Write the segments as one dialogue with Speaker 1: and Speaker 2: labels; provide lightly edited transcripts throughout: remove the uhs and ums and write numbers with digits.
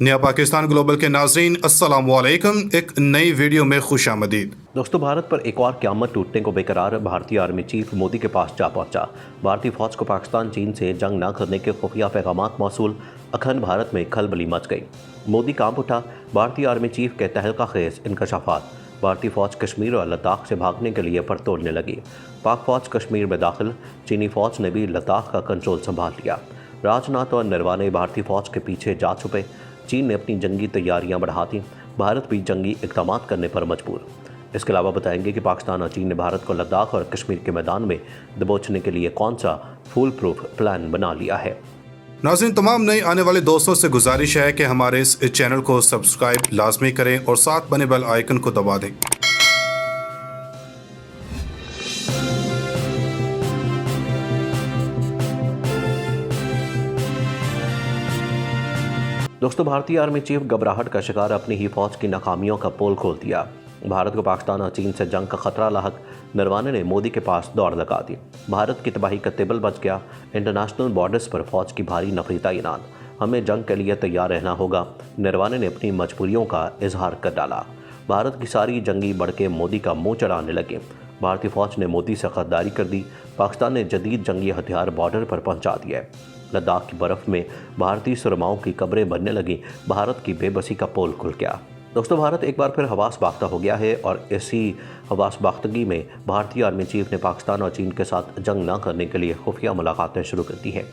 Speaker 1: नया पाकिस्तान ग्लोबल के नाजरीन अस्सलाम वालेकुम। एक नई वीडियो में खुश आमदीद।
Speaker 2: दोस्तों, भारत पर एक और क़यामत टूटने को बेकरार भारतीय आर्मी चीफ मोदी के पास जा पहुंचा। भारतीय फौज को पाकिस्तान चीन से जंग न करने के खुफिया पैगाम मौसूल, अखंड भारत में खलबली मच गई। मोदी कांप उठा, भारतीय आर्मी चीफ के तहलका खेज इंकशाफात। भारतीय फौज कश्मीर और लद्दाख से भागने के लिए पर तोड़ने लगी। पाक फौज कश्मीर में दाखिल, चीनी फौज ने भी लद्दाख का कंट्रोल संभाल लिया। राजनाथ और नरवाने भारतीय फौज के पीछे जा छुपे। चीन ने अपनी जंगी तैयारियां बढ़ा दी, भारत भी जंगी इक़दाम करने पर मजबूर। इसके अलावा बताएंगे कि पाकिस्तान और चीन ने भारत को लद्दाख और कश्मीर के मैदान में दबोचने के लिए कौन सा फूल प्रूफ प्लान बना लिया है।
Speaker 1: नाज़रीन, तमाम नए आने वाले दोस्तों से गुजारिश है कि हमारे इस चैनल को सब्सक्राइब लाजमी करें और साथ बने बेल आइकन को दबा दें।
Speaker 2: दोस्तों, भारतीय आर्मी चीफ घबराहट का शिकार, अपनी ही फौज की नाकामियों का पोल खोल दिया। भारत को पाकिस्तान और चीन से जंग का खतरा लाहक, नरवाने ने मोदी के पास दौड़ लगा दी। भारत की तबाही का तिबल बच गया। इंटरनेशनल बॉर्डर्स पर फौज की भारी नफरी तैनात, हमें जंग के लिए तैयार रहना होगा। नरवाने ने अपनी मजबूरियों का इजहार कर डाला। भारत की सारी जंगी बढ़के मोदी का मुंह चढ़ाने लगे। भारतीय फौज ने मोदी से गद्दारी कर दी। पाकिस्तान ने जदीद जंगी हथियार बॉर्डर पर पहुंचा दिए। लद्दाख की बर्फ में भारतीय सुरमाओं की कब्रें बनने लगी। भारत की बेबसी का पोल खुल गया। दोस्तों, भारत एक बार फिर हवास बाख्ता हो गया है और इसी हवास बाख्तगी में भारतीय आर्मी चीफ ने पाकिस्तान और चीन के साथ जंग न करने के लिए खुफिया मुलाकातें शुरू कर दी हैं।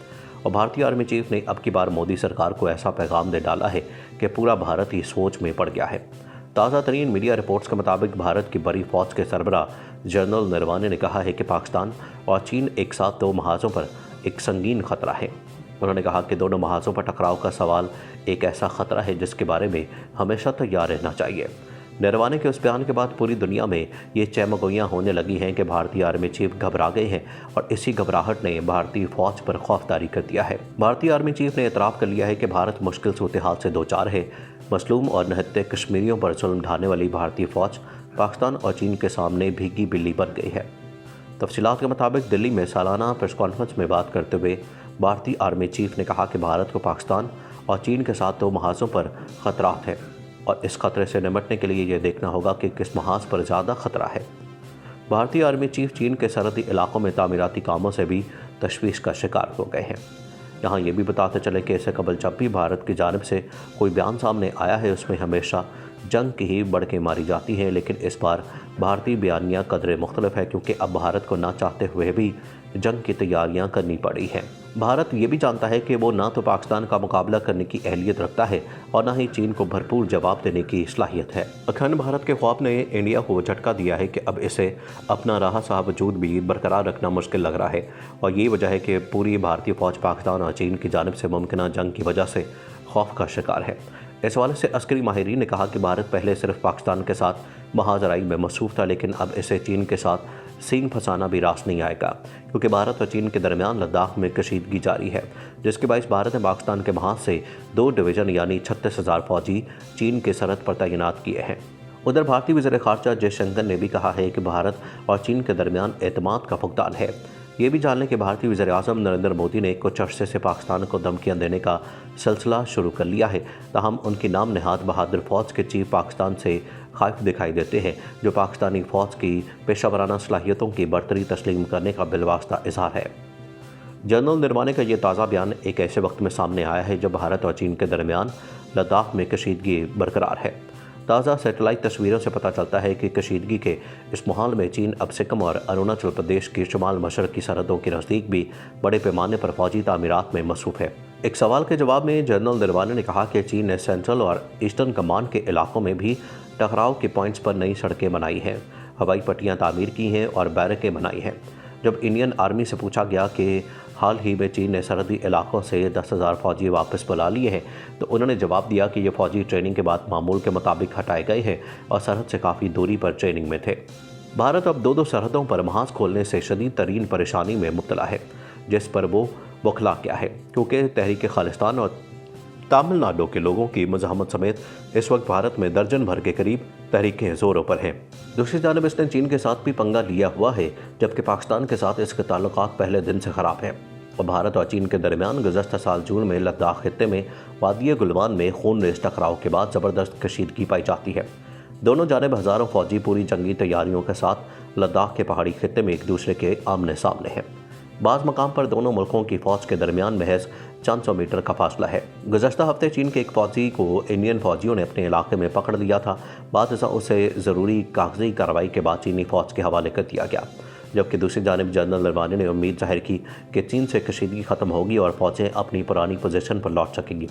Speaker 2: और भारतीय आर्मी चीफ ने अब की बार मोदी सरकार को ऐसा पैगाम दे डाला है कि पूरा भारत ही सोच में पड़ गया है। ताज़ा तरीन मीडिया रिपोर्ट्स के मुताबिक भारत की बड़ी फौज के सरबराह जनरल नरवाने ने कहा है कि पाकिस्तान और चीन एक साथ दो महाजों पर एक संगीन खतरा है। उन्होंने कहा कि दोनों महाजों पर टकराव का सवाल एक ऐसा खतरा है जिसके बारे में हमेशा तैयार रहना चाहिए। नरवाने के उस बयान के बाद पूरी दुनिया में ये चहमगोइयाँ होने लगी हैं कि भारतीय आर्मी चीफ घबरा गए हैं और इसी घबराहट ने भारतीय फौज पर खौफदारी कर दिया है। भारतीय आर्मी चीफ ने एतराफ़ कर लिया है कि भारत मुश्किल सूरत हाल से दो चार है। मसलूम और निहत्ते कश्मीरियों पर जुल्म ढाने वाली भारतीय फौज पाकिस्तान और चीन के सामने भीगी बिल्ली बन गई है। तफसीलात के मुताबिक दिल्ली में सालाना प्रेस कॉन्फ्रेंस में बात करते हुए भारतीय आर्मी चीफ ने कहा कि भारत को पाकिस्तान और चीन के साथ दो महाजों पर खतरात हैं और इस खतरे से निपटने के लिए ये देखना होगा कि किस महाज पर ज़्यादा खतरा है। भारतीय आर्मी चीफ चीन के सरहदी इलाकों में तामीराती कामों से भी तशवीश का शिकार हो गए हैं। यहाँ ये भी बताते चले कि इससे कबल जब भी भारत की जानिब से कोई बयान सामने आया है उसमें हमेशा जंग की ही बढ़के मारी जाती है, लेकिन इस बार भारतीय बयानियाँ कदरे मुख्तलिफ है क्योंकि अब भारत को ना चाहते हुए भी जंग की तैयारियां करनी पड़ी हैं। भारत ये भी जानता है कि वो ना तो पाकिस्तान का मुकाबला करने की अहलियत रखता है और ना ही चीन को भरपूर जवाब देने की सलाहियत है। अखंड भारत के ख्वाब ने इंडिया को झटका दिया है कि अब इसे अपना रहा सा वजूद भी बरकरार रखना मुश्किल लग रहा है और ये वजह है कि पूरी भारतीय फौज पाकिस्तान और चीन की जानिब से मुमकिन जंग की वजह से खौफ का शिकार है। इस हवाले से अस्करी माहिरीन ने कहा कि भारत पहले सिर्फ पाकिस्तान के साथ महाजराई में मसरूफ़ था, लेकिन अब इसे चीन के साथ सींग फंसाना भी रास नहीं आएगा क्योंकि भारत और चीन के दरमियान लद्दाख में कशीदगी जारी है, जिसके बायस भारत ने पाकिस्तान के महाज से 2 डिवीज़न यानी 36,000 फौजी चीन के सरहद पर तैनात किए हैं। उधर भारतीय वज़ीर ख़ारजा जयशंकर ने भी कहा है कि भारत और चीन के दरमियान एतमाद का फुकदान है। ये भी जान लें कि भारतीय वज़ीर आज़म नरेंद्र मोदी ने कुछ अरसे से पाकिस्तान को धमकियाँ देने का सिलसिला शुरू कर लिया है, ताहम उनकी नाम नहाद बहादुर फ़ौज के चीफ पाकिस्तान से खाइफ दिखाई देते हैं, जो पाकिस्तानी फ़ौज की पेशा सलाहियतों की बरतरी तस्लीम करने का बिलवास्ता इजहार है। जनरल नरवाने का ये ताज़ा बयान एक ऐसे वक्त में सामने आया है जब भारत और चीन के दरमियान लद्दाख में कशीदगी बरकरार है। ताज़ा सैटेलाइट तस्वीरों से पता चलता है कि कशीदगी के इस माहौल में चीन अब सिक्किम और अरुणाचल प्रदेश की शुमाल मशरक़ की सरहदों के नज़दीक भी बड़े पैमाने पर फौजी तामीरात में मसरूफ़ है। एक सवाल के जवाब में जनरल नरवाने ने कहा कि चीन ने सेंट्रल और ईस्टर्न कमांड के इलाकों में भी टकराव के पॉइंट्स पर नई सड़कें बनाई हैं, हवाई पट्टियाँ तामीर की हैं और बैरकें बनाई हैं। जब इंडियन आर्मी से पूछा गया कि हाल ही में चीन ने सरहदी इलाकों से 10,000 फौजी वापस बुला लिए हैं, तो उन्होंने जवाब दिया कि ये फौजी ट्रेनिंग के बाद मामूल के मुताबिक हटाए गए हैं और सरहद से काफ़ी दूरी पर ट्रेनिंग में थे। भारत अब दो सरहदों पर महाज खोलने से शदीद तरीन परेशानी में मुब्तला है, जिस पर वो बौखला गया है क्योंकि तहरीक खालिस्तान और तमिलनाडु के लोगों की मज़ाहमत समेत इस वक्त भारत में दर्जन भर के करीब तहरीकें ज़ोरों पर हैं। दूसरी जानब इसने चीन के साथ भी पंगा लिया हुआ है, जबकि पाकिस्तान के साथ इसके ताल्लुकात पहले दिन से ख़राब हैं। भारत और चीन के दरमियान गुज़श्ता साल जून में लद्दाख खित्ते में वादी गुलवान में खून रेज़ टकराव के बाद ज़बरदस्त कशीदगी पाई जाती है। दोनों जानिब हज़ारों फौजी पूरी जंगी तैयारियों के साथ लद्दाख के पहाड़ी खित्ते में एक दूसरे के आमने सामने हैं। बाज़ मकाम पर दोनों मुल्कों की फ़ौज के दरमियान महज चंद सौ मीटर का फासला है। गुज़श्ता हफ्ते चीन के एक फ़ौजी को इंडियन फ़ौजियों ने अपने इलाके में पकड़ लिया था। बाद उसे ज़रूरी कागजी कार्रवाई के बाद चीनी फ़ौज के हवाले कर दिया गया, जबकि दूसरी जानिब जनरल नरवाने ने उम्मीद जाहिर की कि चीन से कशीदगी ख़त्म होगी और फ़ौजें अपनी पुरानी पोजीशन पर लौट सकेंगी।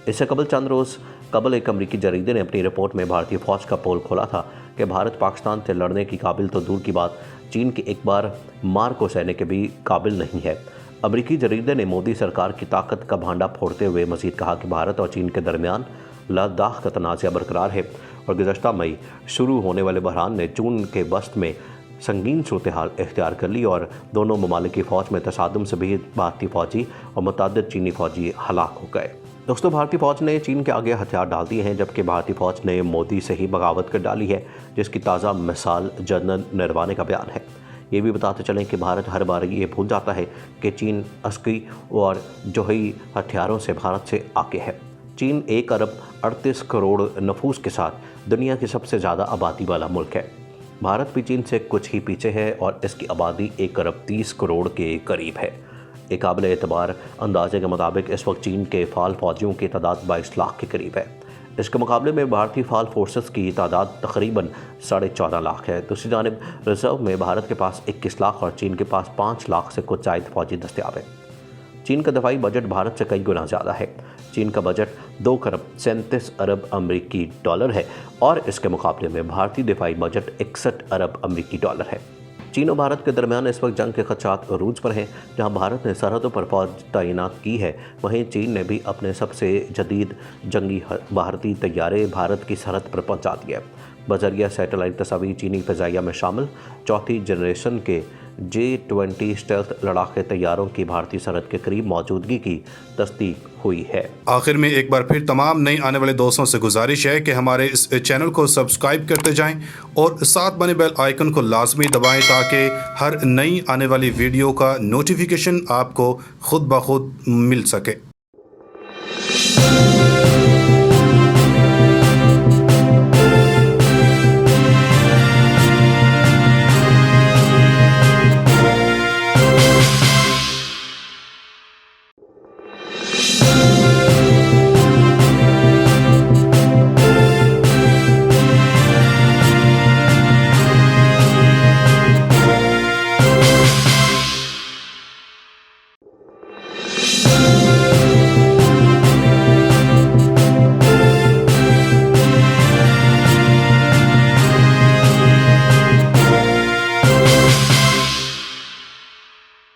Speaker 2: इससे कबल चंद रोज़ कबल एक अमरीकी जरीदे ने अपनी रिपोर्ट में भारतीय फ़ौज का पोल खोला था कि भारत पाकिस्तान से लड़ने की काबिल तो दूर की बात, चीन की एक बार मार को सहने के भी काबिल नहीं है। अमरीकी जरीदे ने मोदी सरकार की ताकत का भांडा फोड़ते हुए मज़ीद कहा कि भारत और चीन के दरमियान लद्दाख का तनाज़ा बरकरार है और गुज़श्ता मई शुरू होने वाले बहरान ने जून के वस्त में संगीन सूरत हाल इख्तियार कर ली और दोनों ममालिक की फ़ौज में तसादुम से भी भारतीय फ़ौजी और मुतअद्दिद चीनी फ़ौजी हलाक हो गए। दोस्तों, भारतीय फ़ौज ने चीन के आगे हथियार डाल दिए हैं, जबकि भारतीय फ़ौज ने मोदी से ही बगावत कर डाली है, जिसकी ताज़ा मिसाल जनरल नरवाने का बयान है। ये भी बताते चलें कि भारत हर बार ये भूल जाता है कि चीन अस्करी और जोही हथियारों से भारत से आगे है। चीन 1 अरब 38 करोड़ नफूस के साथ दुनिया की सबसे ज़्यादा आबादी वाला मुल्क है। भारत भी चीन से कुछ ही पीछे है और इसकी आबादी 1 अरब 30 करोड़ के करीब है। एक काबिल एतबार अंदाजे के मुताबिक इस वक्त चीन के फ़ाल फ़ौजियों की तादाद 22 लाख के करीब है। इसके मुकाबले में भारतीय फ़ाल फोर्सेस की तादाद तकरीबन 14.5 लाख है। दूसरी जानिब रिजर्व में भारत के पास 21 लाख और चीन के पास 5 लाख से कुछ जायद फ़ौजी दस्तियाब है। चीन का दफाई बजट भारत से कई गुना ज़्यादा है। चीन का बजट 2 अरब 37 अरब अमरीकी डॉलर है और इसके मुकाबले में भारतीय दिफाई बजट 61 अरब अमरीकी डॉलर है। चीन और भारत के दरमियान इस वक्त जंग के खदशात अरूज पर हैं। जहां भारत ने सरहदों पर फौज तैनात की है, वहीं चीन ने भी अपने सबसे जदीद जंगी भारतीय तैयारे भारत की सरहद पर पहुंचा दिए। बजरिया सैटेलाइट तस्वीर चीनी फ़िज़ाइया में शामिल चौथी जनरेशन के J-20 स्टेल्थ लड़ाके तैयारों की भारतीय सरहद के करीब मौजूदगी की तस्दीक हुई है।
Speaker 1: आखिर में एक बार फिर तमाम नए आने वाले दोस्तों से गुजारिश है कि हमारे इस चैनल को सब्सक्राइब करते जाएं और साथ बने बेल आइकन को लाजमी दबाएं ताकि हर नई आने वाली वीडियो का नोटिफिकेशन आपको खुद ब खुद मिल सके।